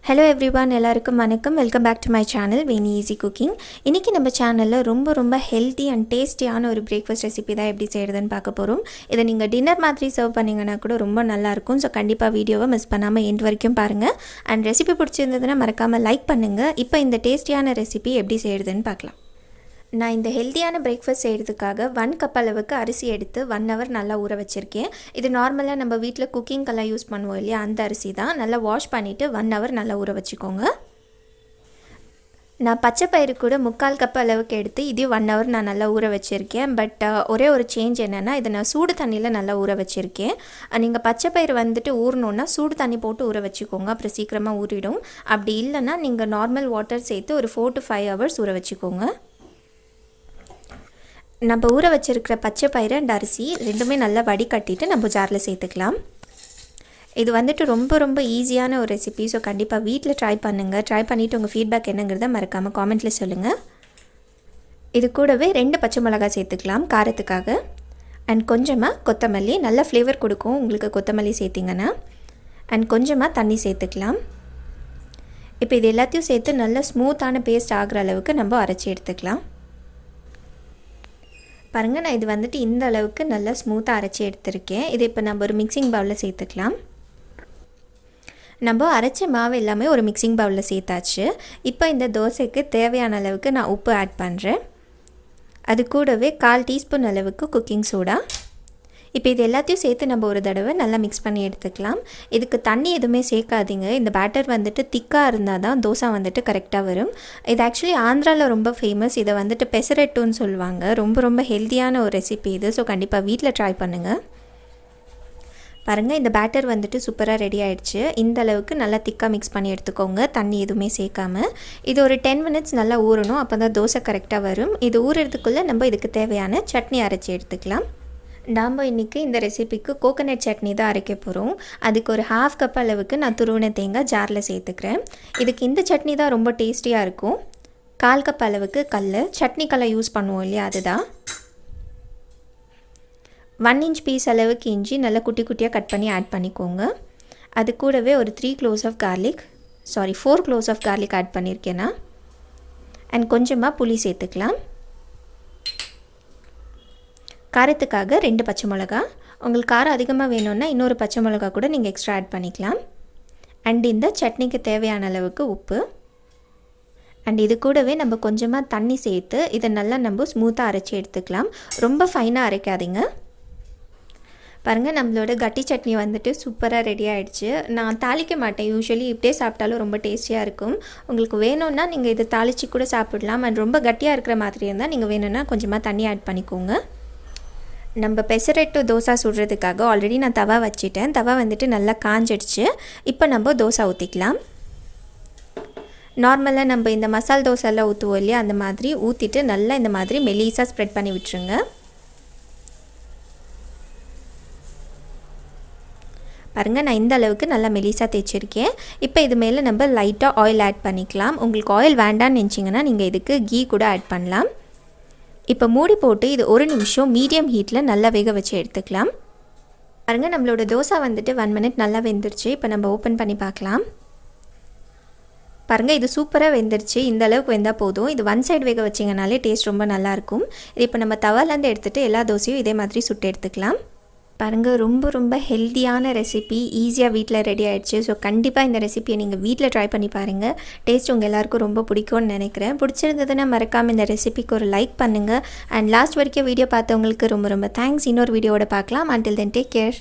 Hello everyone, எல்லாருக்கும் வணக்கம். Welcome back to my channel Veni easy cooking. இன்றைக்கி நம்ம சேனலில் ரொம்ப ஹெல்த்தி அண்ட் டேஸ்டியான ஒரு பிரேக்ஃபாஸ்ட் ரெசிபி தான் எப்படி செய்கிறதுன்னு பார்க்க போகிறோம். இதை நீங்கள் டின்னர் மாதிரி சர்வ் பண்ணிங்கன்னா கூட ரொம்ப நல்லாயிருக்கும். ஸோ கண்டிப்பாக வீடியோவை மிஸ் பண்ணாமல் எண்ட் வரைக்கும் பாருங்கள். அண்ட் ரெசிபி பிடிச்சிருந்ததுன்னா மறக்காமல் லைக் பண்ணுங்கள். இப்போ இந்த டேஸ்டியான ரெசிபி எப்படி செய்கிறதுன்னு பார்க்கலாம். நான் இந்த ஹெல்த்தியான பிரேக்ஃபாஸ்ட் செய்கிறதுக்காக 1 கப் அளவுக்கு அரிசி எடுத்து 1 ஹவர் நல்லா ஊற வச்சுருக்கேன். இது நார்மலாக நம்ம வீட்டில் குக்கிங்கெல்லாம் யூஸ் பண்ணுவோம் இல்லையா, அந்த அரிசி தான். நல்லா வாஷ் பண்ணிவிட்டு 1 ஹவர் நல்லா ஊற வச்சுக்கோங்க. நான் பச்சை பயிறு கூட 3/4 கப் அளவுக்கு எடுத்து இதையும் 1 ஹவர் நான் நல்லா ஊற வச்சுருக்கேன். பட் ஒரே ஒரு சேஞ்ச் என்னென்னா, இதை நான் சூடு தண்ணியில் நல்லா ஊற வச்சுருக்கேன். நீங்கள் பச்சை பயிறு வந்துட்டு ஊறணுன்னா சூடு தண்ணி போட்டு ஊற வச்சுக்கோங்க, அப்புறம் சீக்கிரமாக ஊறிடும். அப்படி இல்லைன்னா நீங்கள் நார்மல் வாட்டர் சேர்த்து ஒரு 4 to 5 ஹவர்ஸ் ஊற வச்சுக்கோங்க. நம்ம ஊற வச்சுருக்கிற பச்சை பயிறு அண்ட் அரிசி ரெண்டுமே நல்லா வடிகட்டிட்டு நம்ம ஜாரில் சேர்த்துக்கலாம். இது வந்துட்டு ரொம்ப ஈஸியான ஒரு ரெசிபி. ஸோ கண்டிப்பாக வீட்டில் ட்ரை பண்ணுங்கள். ட்ரை பண்ணிவிட்டு உங்கள் ஃபீட்பேக் என்னங்கிறத மறக்காமல் காமெண்ட்டில் சொல்லுங்கள். இது கூடவே 2 பச்சை மிளகாய் சேர்த்துக்கலாம் காரத்துக்காக. அண்ட் கொஞ்சமாக கொத்தமல்லி, நல்ல ஃப்ளேவர் கொடுக்கும் உங்களுக்கு கொத்தமல்லி சேர்த்திங்கன்னா. அண்ட் கொஞ்சமாக தண்ணி சேர்த்துக்கலாம். இப்போ இது எல்லாத்தையும் சேர்த்து நல்ல ஸ்மூத்தான பேஸ்ட் ஆகிற அளவுக்கு நம்ம அரைச்சி எடுத்துக்கலாம். பாருங்கள், நான் இது வந்துட்டு இந்த அளவுக்கு நல்லா ஸ்மூத்தாக அரைச்சி எடுத்திருக்கேன். இது இப்போ நம்ம ஒரு மிக்சிங் பவுலில் சேர்த்துக்கலாம். நம்ம அரைச்ச மாவு எல்லாமே ஒரு மிக்சிங் பவுலில் சேர்த்தாச்சு. இப்போ இந்த தோசைக்கு தேவையான அளவுக்கு நான் உப்பு ஆட் பண்ணுறேன். அது கூடவே 1/4 டீஸ்பூன் அளவுக்கு குக்கிங் சோடா. இப்போ இது எல்லாத்தையும் சேர்த்து நம்ம ஒரு தடவை நல்லா மிக்ஸ் பண்ணி எடுத்துக்கலாம். இதுக்கு தண்ணி எதுவுமே சேர்க்காதீங்க. இந்த பேட்டர் வந்துட்டு திக்காக இருந்தால் தான் தோசை வந்துட்டு கரெக்டாக வரும். இது ஆக்சுவலி ஆந்திராவில் ரொம்ப ஃபேமஸ். இதை வந்துட்டு பெசரட்டுன்னு சொல்லுவாங்க. ரொம்ப ஹெல்த்தியான ஒரு ரெசிபி இது. ஸோ கண்டிப்பாக வீட்டில் ட்ரை பண்ணுங்கள். பாருங்கள், இந்த பேட்டர் வந்துட்டு சூப்பராக ரெடி ஆகிடுச்சு. இந்த அளவுக்கு நல்லா திக்காக மிக்ஸ் பண்ணி எடுத்துக்கோங்க, தண்ணி எதுவுமே சேர்க்காமல். இது ஒரு 10 மினிட்ஸ் நல்லா ஊறணும், அப்போ தான் தோசை கரெக்டாக வரும். இது ஊறுறதுக்குள்ளே நம்ம இதுக்கு தேவையான சட்னி அரைச்சி எடுத்துக்கலாம். நாம் இன்றைக்கி இந்த ரெசிபிக்கு கோகோனட் சட்னி தான் அரைக்க போகிறோம். அதுக்கு ஒரு 1/2 கப் அளவுக்கு நான் துருவின தேங்காய் ஜாரில் சேர்த்துக்கிறேன். இதுக்கு இந்த சட்னி தான் ரொம்ப டேஸ்டியாக இருக்கும். 1/4 கப் அளவுக்கு சட்னி கல்லை யூஸ் பண்ணுவோம் இல்லையா, அதுதான். 1 இன்ச் பீஸ் அளவுக்கு இஞ்சி நல்லா குட்டியாக கட் பண்ணி ஆட் பண்ணிக்கோங்க. அது கூடவே ஒரு 4 க்ளோஸ் ஆஃப் கார்லிக் ஆட் பண்ணியிருக்கேன்னா. அண்ட் கொஞ்சமாக புளி சேர்த்துக்கலாம். காரத்துக்காக 2 பச்சை மிளகா. உங்களுக்கு காரம் அதிகமாக வேணும்னா இன்னொரு பச்சை மிளகா கூட நீங்கள் எக்ஸ்ட்ரா ஆட் பண்ணிக்கலாம். அண்ட் இந்த சட்னிக்கு தேவையான அளவுக்கு உப்பு. அண்ட் இது கூடவே நம்ம கொஞ்சமாக தண்ணி சேர்த்து இதை நல்லா நம்ம ஸ்மூத்தாக அரைச்சி எடுத்துக்கலாம். ரொம்ப ஃபைனாக அரைக்காதீங்க. பாருங்கள், நம்மளோட கட்டி சட்னி வந்துட்டு சூப்பராக ரெடி ஆகிடுச்சு. நான் தாளிக்க மாட்டேன். யூஸ்வலி இப்படியே சாப்பிட்டாலும் ரொம்ப டேஸ்டியாக இருக்கும். உங்களுக்கு வேணும்னா நீங்கள் இதை தாளித்து கூட சாப்பிடலாம். அண்ட் ரொம்ப கட்டியாக இருக்கிற மாதிரி இருந்தால் நீங்கள் வேணும்னா கொஞ்சமாக தண்ணி ஆட் பண்ணிக்கோங்க. நம்ம பெசரட்டு தோசை சுடுறதுக்காக ஆல்ரெடி நான் தவா வச்சுட்டேன். தவா வந்துட்டு நல்லா காஞ்சிடுச்சு. இப்போ நம்ம தோசை ஊற்றிக்கலாம். நார்மலாக நம்ம இந்த மசால் தோசைலாம் ஊற்றுவோம் இல்லையா, அந்த மாதிரி ஊற்றிட்டு நல்லா இந்த மாதிரி மெலிசாக ஸ்ப்ரெட் பண்ணி விட்டுருங்க. பாருங்கள், நான் இந்த அளவுக்கு நல்லா மெலிசாக தேய்ச்சிருக்கேன். இப்போ இது மேலே நம்ம லைட்டாக ஆயில் ஆட் பண்ணிக்கலாம். உங்களுக்கு ஆயில் வேண்டான்னு நினச்சிங்கன்னா நீங்கள் இதுக்கு கீ கூட ஆட் பண்ணலாம். இப்போ மூடி போட்டு இது 1 நிமிஷம் மீடியம் ஹீட்டில் நல்லா வேக வச்சு எடுத்துக்கலாம். பாருங்கள், நம்மளோட தோசை வந்துட்டு 1 மினிட் நல்லா வெந்துருச்சு. இப்போ நம்ம ஓப்பன் பண்ணி பார்க்கலாம். பாருங்கள், இது சூப்பராக வெந்துருச்சு. இந்த அளவுக்கு வெந்தால் போதும். இது 1 சைடு வேக வச்சிங்கனாலே டேஸ்ட் ரொம்ப நல்லாயிருக்கும். இது இப்போ நம்ம தவாலேருந்து எடுத்துகிட்டு எல்லா தோசையும் இதே மாதிரி சுட்டு எடுத்துக்கலாம். பாருங்கள், ரொம்ப ஹெல்த்தியான ரெசிபி ஈஸியாக வீட்டில் ரெடி ஆகிடுச்சு. ஸோ கண்டிப்பாக இந்த ரெசிபியை நீங்கள் வீட்டில் ட்ரை பண்ணி பாருங்கள். டேஸ்ட் உங்கள் எல்லாருக்கும் ரொம்ப பிடிக்கும்னு நினைக்கிறேன். பிடிச்சிருந்ததுன்னா மறக்காமல் இந்த ரெசிபிக்கு ஒரு லைக் பண்ணுங்கள். அண்ட் லாஸ்ட் வரைக்கும் வீடியோ பார்த்தவங்களுக்கு ரொம்ப தேங்க்ஸ். இன்னொரு வீடியோவோட பார்க்கலாம். until then take care.